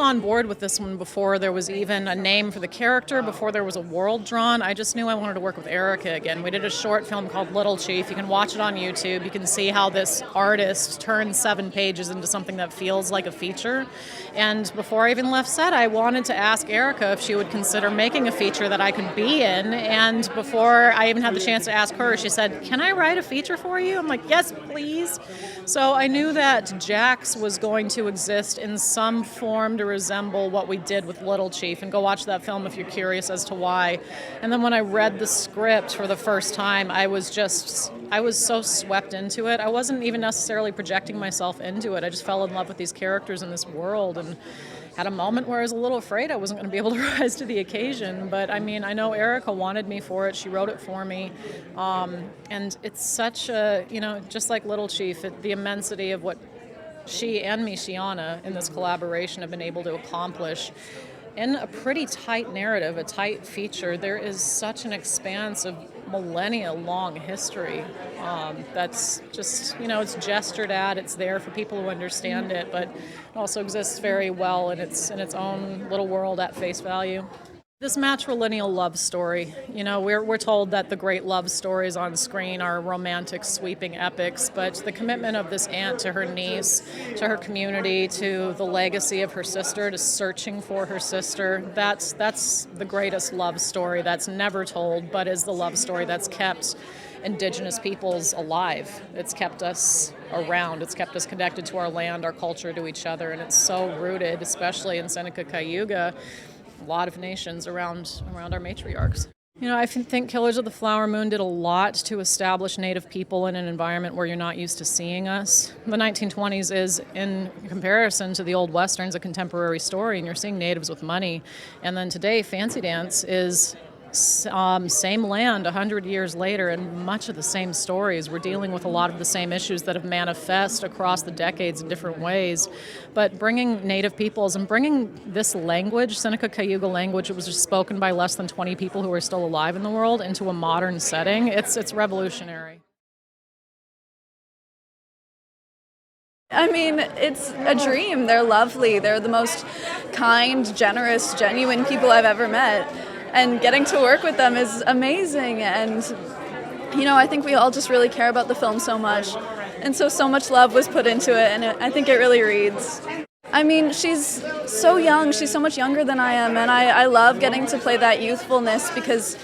On board with this one before there was even a name for the character, before there was a world drawn. I just knew I wanted to work with Erica again. We did a short film called Little Chief. You can watch it on YouTube. You can see how this artist turned 7 pages into something that feels like a feature. And before I even left set, I wanted to ask Erica if she would consider making a feature that I could be in. And before I even had the chance to ask her, she said, "Can I write a feature for you?" I'm like, "Yes, please." So I knew that Jax was going to exist in some form to resemble what we did with Little Chief, and go watch that film if you're curious as to why. And then when I read the script for the first time, I was so swept into it. I wasn't even necessarily projecting myself into it. I just fell in love with these characters in this world, and had a moment where I was a little afraid I wasn't going to be able to rise to the occasion. But I mean, I know Erica wanted me for it. She wrote it for me. And it's such a, just like Little Chief, the immensity of what she and Michiana in this collaboration have been able to accomplish in a pretty tight narrative, a tight feature. There is such an expanse of millennia-long history that's just, it's gestured at, it's there for people who understand it, but it also exists very well in its own little world at face value. This matrilineal love story, we're told that the great love stories on screen are romantic, sweeping epics, but the commitment of this aunt to her niece, to her community, to the legacy of her sister, to searching for her sister, that's the greatest love story that's never told, but is the love story that's kept Indigenous peoples alive. It's kept us around. It's kept us connected to our land, our culture, to each other, and it's so rooted, especially in Seneca-Cayuga, a lot of nations around our matriarchs. I think Killers of the Flower Moon did a lot to establish Native people in an environment where you're not used to seeing us. The 1920s is, in comparison to the old Westerns, a contemporary story, and you're seeing Natives with money. And then today, fancy dance is same land 100 years later, and much of the same stories. We're dealing with a lot of the same issues that have manifest across the decades in different ways. But bringing Native peoples and bringing this language, Seneca-Cayuga language, it was just spoken by less than 20 people who are still alive in the world, into a modern setting, it's revolutionary. I mean, it's a dream. They're lovely. They're the most kind, generous, genuine people I've ever met. And getting to work with them is amazing. And, I think we all just really care about the film so much. And so much love was put into it, and I think it really reads. I mean, she's so young. She's so much younger than I am. And I love getting to play that youthfulness, because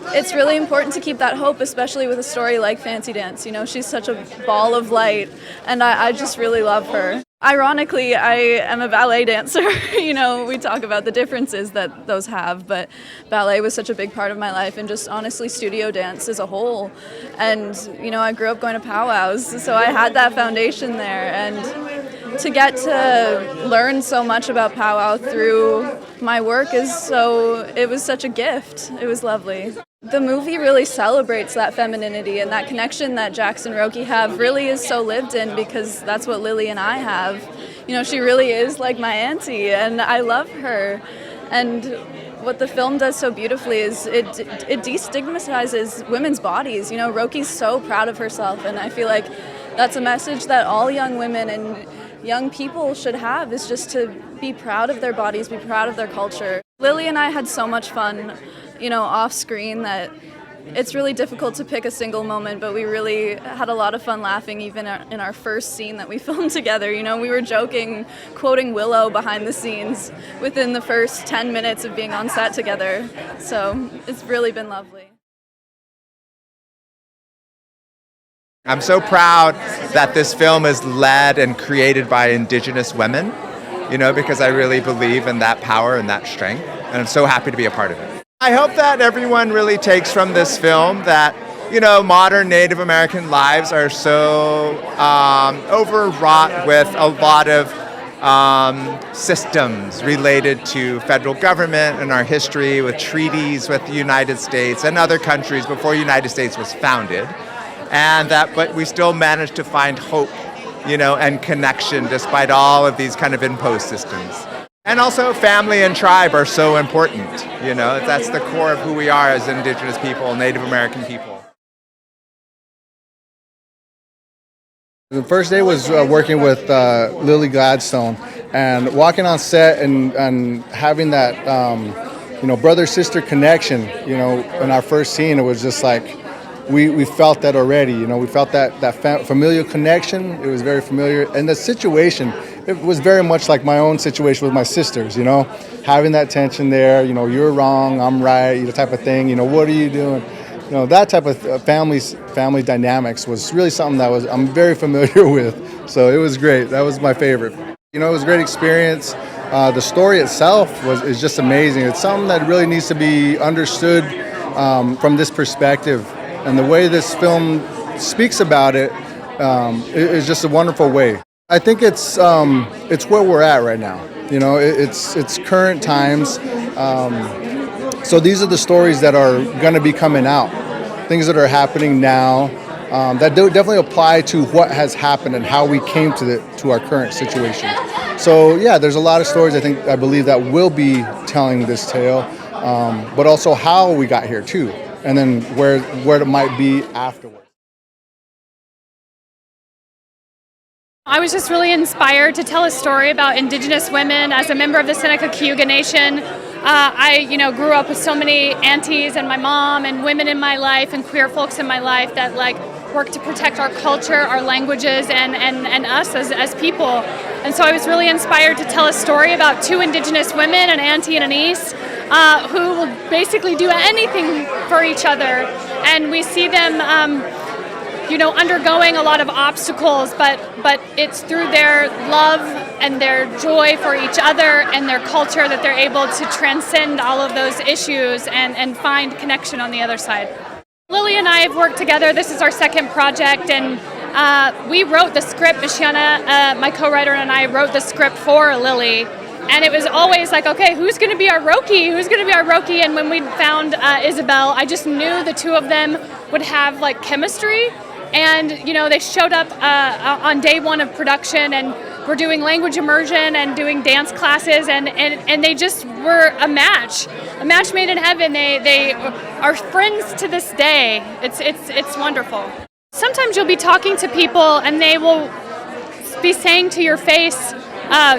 it's really important to keep that hope, especially with a story like Fancy Dance. She's such a ball of light, and I just really love her. Ironically, I am a ballet dancer. We talk about the differences that those have, but ballet was such a big part of my life, and just honestly studio dance as a whole. And, I grew up going to powwows, so I had that foundation there. And to get to learn so much about powwow through my work it was such a gift. It was lovely. The movie really celebrates that femininity, and that connection that Jax and Roki have really is so lived in, because that's what Lily and I have. She really is like my auntie, and I love her. And what the film does so beautifully is it destigmatizes women's bodies. Roki's so proud of herself, and I feel like that's a message that all young women and young people should have, is just to be proud of their bodies, be proud of their culture. Lily and I had so much fun, off screen, that it's really difficult to pick a single moment, but we really had a lot of fun laughing even in our first scene that we filmed together. We were joking, quoting Willow behind the scenes within the first 10 minutes of being on set together. So it's really been lovely. I'm so proud that this film is led and created by Indigenous women, because I really believe in that power and that strength, and I'm so happy to be a part of it. I hope that everyone really takes from this film that, modern Native American lives are so overwrought with a lot of systems related to federal government and our history with treaties with the United States and other countries before the United States was founded. But we still managed to find hope, and connection despite all of these kind of imposed systems. And also family and tribe are so important, that's the core of who we are as Indigenous people, Native American people. The first day was working with Lily Gladstone, and walking on set and having that, brother-sister connection, in our first scene, it was just like, we felt that already, we felt that familial connection. It was very familiar. And the situation, it was very much like my own situation with my sisters, having that tension there, you're wrong, I'm right, type of thing, what are you doing? That type of family dynamics was really something that I'm very familiar with. So it was great. That was my favorite. It was a great experience. The story itself is just amazing. It's something that really needs to be understood from this perspective. And the way this film speaks about it is just a wonderful way. I think it's where we're at right now. It's current times. So these are the stories that are going to be coming out, things that are happening now that do definitely apply to what has happened and how we came to our current situation. So yeah, there's a lot of stories I believe that will be telling this tale, but also how we got here too, and then where it might be afterwards. I was just really inspired to tell a story about Indigenous women as a member of the Seneca-Cayuga Nation. I grew up with so many aunties and my mom and women in my life and queer folks in my life that work to protect our culture, our languages, and us as people. And so I was really inspired to tell a story about two Indigenous women, an auntie and a niece, who will basically do anything for each other. And we see them undergoing a lot of obstacles, but it's through their love and their joy for each other and their culture that they're able to transcend all of those issues and find connection on the other side. Lily and I have worked together. This is our second project, and we wrote the script. Michiana, my co-writer, and I wrote the script for Lily. And it was always like, okay, who's going to be our Roki? Who's going to be our Roki? And when we found Isabel, I just knew the two of them would have chemistry. And, they showed up on day one of production, and we're doing language immersion and doing dance classes, and they just were a match made in heaven. They are friends to this day. It's wonderful. Sometimes you'll be talking to people, and they will be saying to your face,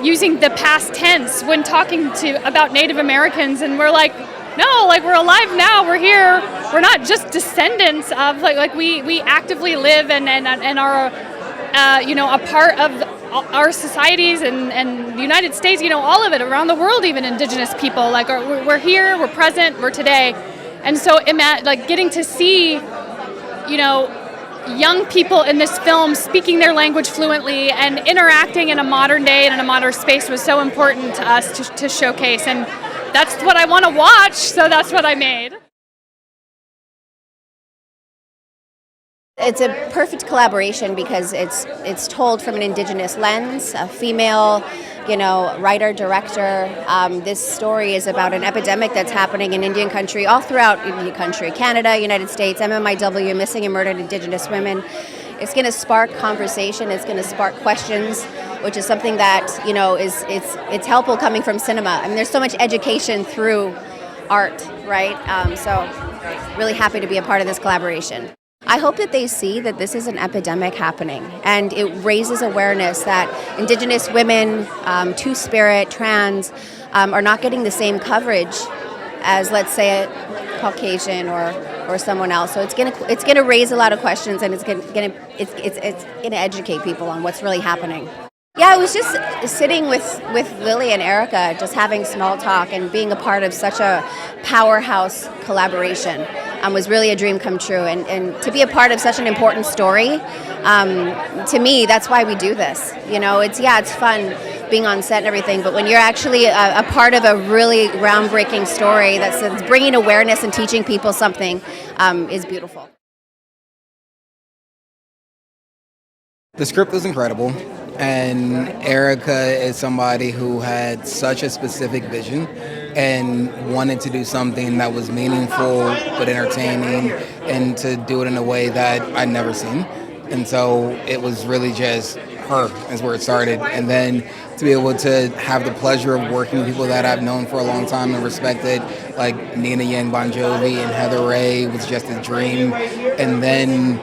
using the past tense when talking about Native Americans, and we're like, no, we're alive now, we're here, we're not just descendants of, we actively live and are, a part of our societies and the United States, all of it, around the world, even Indigenous people, we're here, we're present, we're today. And so getting to see, young people in this film speaking their language fluently and interacting in a modern day and in a modern space was so important to us to showcase. And that's what I want to watch, so that's what I made. It's a perfect collaboration because it's told from an Indigenous lens, a female, writer, director. This story is about an epidemic that's happening in Indian country, all throughout Indian country, Canada, United States, MMIW, missing and murdered Indigenous women. It's going to spark conversation. It's going to spark questions, which is something that it's helpful coming from cinema. I mean, there's so much education through art, right? So really happy to be a part of this collaboration. I hope that they see that this is an epidemic happening, and it raises awareness that Indigenous women, Two-Spirit, trans, are not getting the same coverage as, let's say, a Caucasian or someone else. So it's gonna raise a lot of questions, and it's gonna educate people on what's really happening. Yeah, I was just sitting with Lily and Erica, just having small talk and being a part of such a powerhouse collaboration was really a dream come true. And to be a part of such an important story, to me, that's why we do this. It's fun being on set and everything, but when you're actually a part of a really groundbreaking story that's bringing awareness and teaching people something is beautiful. The script was incredible, and Erica is somebody who had such a specific vision and wanted to do something that was meaningful but entertaining, and to do it in a way that I'd never seen. And so it was really just her is where it started. And then to be able to have the pleasure of working with people that I've known for a long time and respected, like Nina Yang Bon Jovi and Heather Ray, was just a dream. And then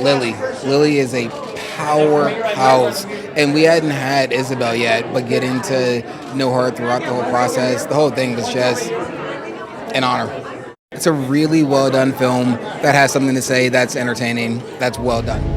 Lily. Lily is a powerhouse. And we hadn't had Isabel yet, but getting to know her throughout the whole process, the whole thing was just an honor. It's a really well done film that has something to say, that's entertaining, that's well done.